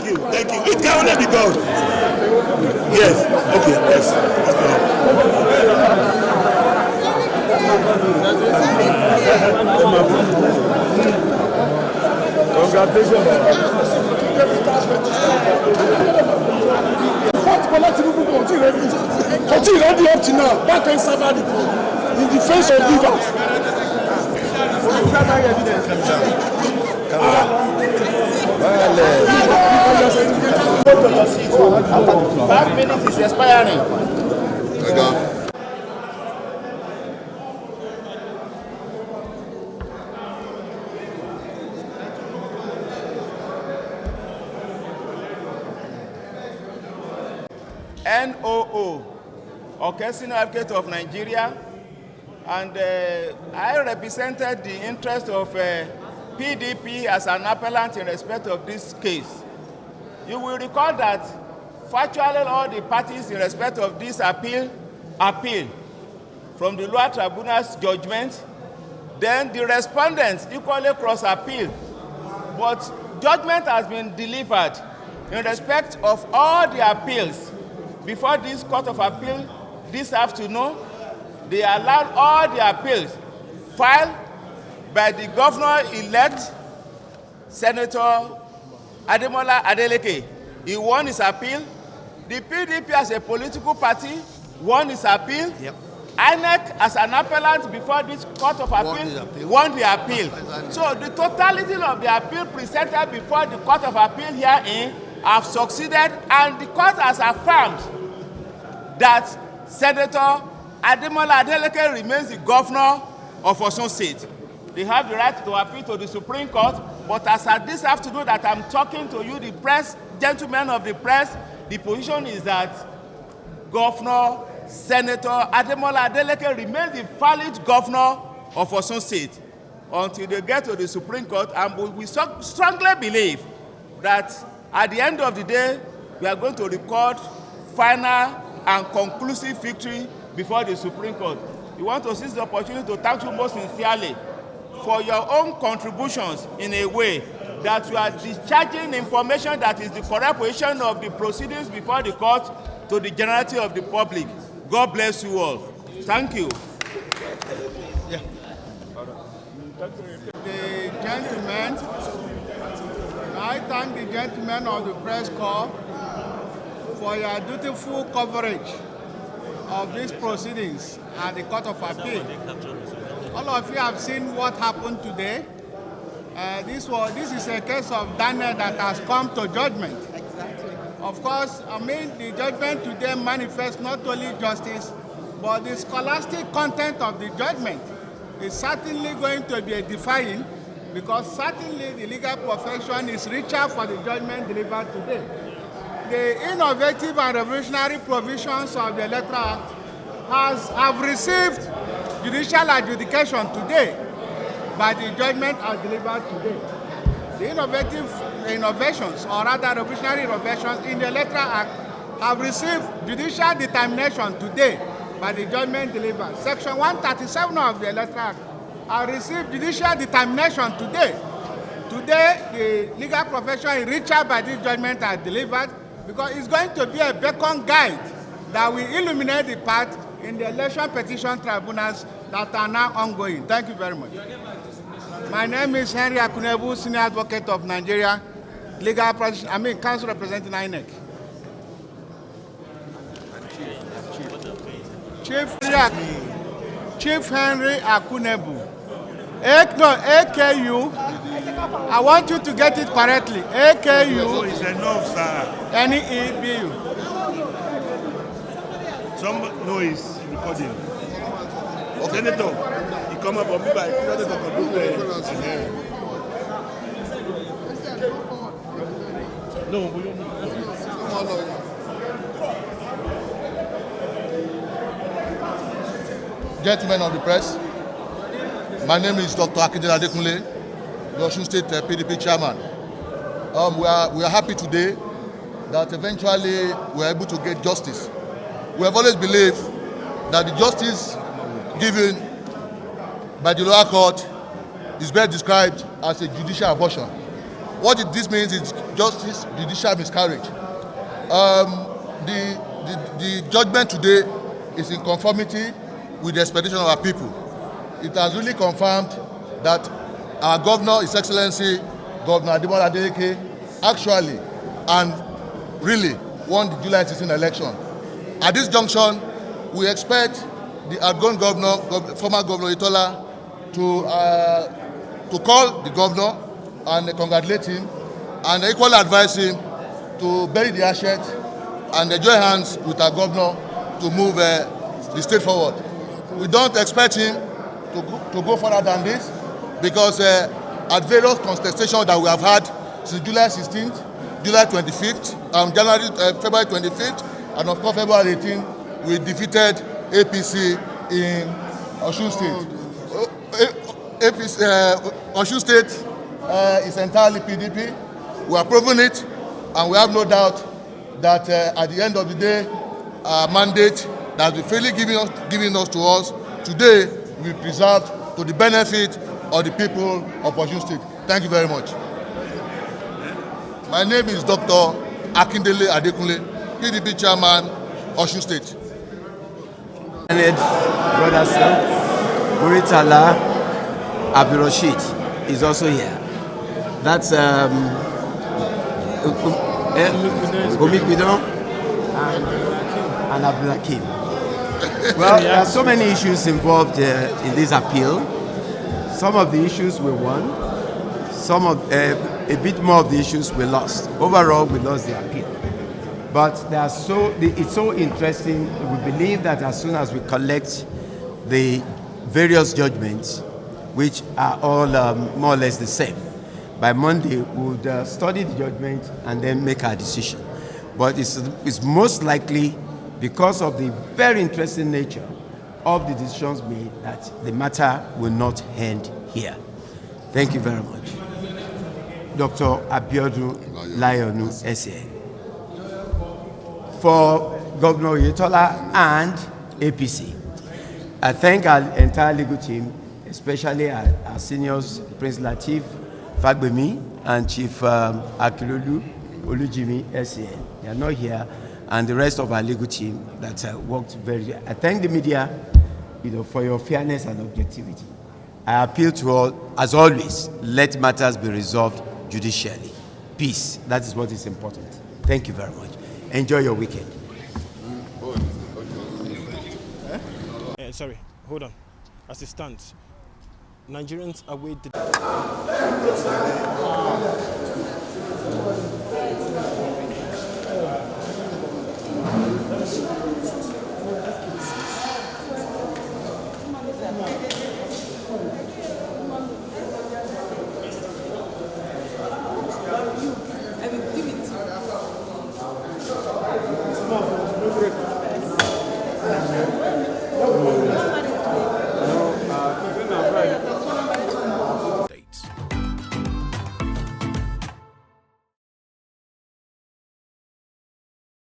Thank you. It can only be God. Yes. Okay. Yes. Congratulations. Continue ready up to now. Back and Saturday in defense of rivers. 5 minutes is expiring. NOO, Occasional Advocate of Nigeria, and I represented the interest of PDP as an appellant in respect of this case. You will recall that virtually all the parties in respect of this appeal from the lower tribunal's judgment. Then the respondents equally cross-appeal, but judgment has been delivered in respect of all the appeals before this Court of Appeal this afternoon. They allowed all the appeals filed by the governor-elect, Senator Ademola Adeleke. He won his appeal. The PDP as a political party won his appeal. Yep. INEC as an appellant before this Court of Appeal won the appeal. So the totality of the appeal presented before the Court of Appeal herein have succeeded, and the court has affirmed that Senator Ademola Adeleke remains the governor of Osun State. They have the right to appeal to the Supreme Court, but as at this afternoon that I'm talking to you, the press, gentlemen of the press, the position is that Governor Senator Ademola Adeleke remains the valid governor of Osun State until they get to the Supreme Court, and we strongly believe that at the end of the day, we are going to record final and conclusive victory before the Supreme Court. We want to seize the opportunity to thank you most sincerely for your own contributions in a way that you are discharging information that is the correct position of the proceedings before the court to the generality of the public. God bless you all. Thank you. Yeah. The gentlemen, I thank the gentlemen of the press corps for your dutiful coverage of these proceedings at the Court of Appeal. All of you have seen what happened today. This is a case of Daniel that has come to judgment. Exactly. Of course, the judgment today manifests not only justice, but the scholastic content of the judgment is certainly going to be edifying, because certainly the legal profession is richer for the judgment delivered today. The innovative and revolutionary provisions of the Electoral Act have received judicial adjudication today by the judgment as delivered today. The innovations, or rather revolutionary innovations in the Electoral Act have received judicial determination today by the judgment delivered. Section 137 of the Electoral Act has received judicial determination today. Today, the legal profession is richer by this judgment as delivered, because it's going to be a beacon guide that will illuminate the path in the election petition tribunals that are now ongoing. Thank you very much. My name is Henry Akunebu, Senior Advocate of Nigeria, Council representing INEC. Chief Henry Akunebu. AKU. I want you to get it correctly. AKU. It's enough, sir. NEBU. Some noise recording. Okay. Senator, you come up on me by Senator. No, we don't. Gentlemen of the press, my name is Dr. Ademola, the Osun State PDP chairman. We are happy today that eventually we are able to get justice. We have always believed that the justice given by the lower court is best described as a judicial abortion. What this means is justice, judicial miscarriage. The judgment today is in conformity with the expectation of our people. It has really confirmed that our governor, His Excellency, Governor Ademola Adeleke, actually and really won the July 16 election. At this junction, we expect the outgoing governor, former Governor Itola, to call the governor and congratulate him and equally advise him to bury the assets and join hands with our governor to move the state forward. We don't expect him to go further than this because at various contestations that we have had since July 16th, July 25th, February 25th, and of course February 18th, we defeated APC in Osun State. Osun State is entirely PDP. We are proving it, and we have no doubt that at the end of the day, our mandate that has been freely given us to us today will be preserved to the benefit of the people of Osun State. Thank you very much. My name is Dr. Akindele Adekunle, PDP Chairman, Osun State. Brother Buritala Abdurrashid is also here. That's Omikbidon and Adeleke. Well, there are so many issues involved in this appeal. Some of the issues we won. A bit more of the issues we lost. Overall, we lost the appeal. But it's so interesting. We believe that as soon as we collect the various judgments, which are all more or less the same, by Monday we would study the judgment and then make our decision. But it's most likely because of the very interesting nature of the decisions made that the matter will not end here. Thank you very much. Dr. Abiodun Layonu, SA. For Governor Itola and APC. I thank our entire legal team, especially our seniors, Prince Latif Fagbemi and Chief Akilolu Olujimi, SAN. They are not here, and the rest of our legal team that worked very well. I thank the media, for your fairness and objectivity. I appeal to all, as always, let matters be resolved judicially. Peace, that is what is important. Thank you very much. Enjoy your weekend. Sorry, hold on. As it stands, Nigerians await the...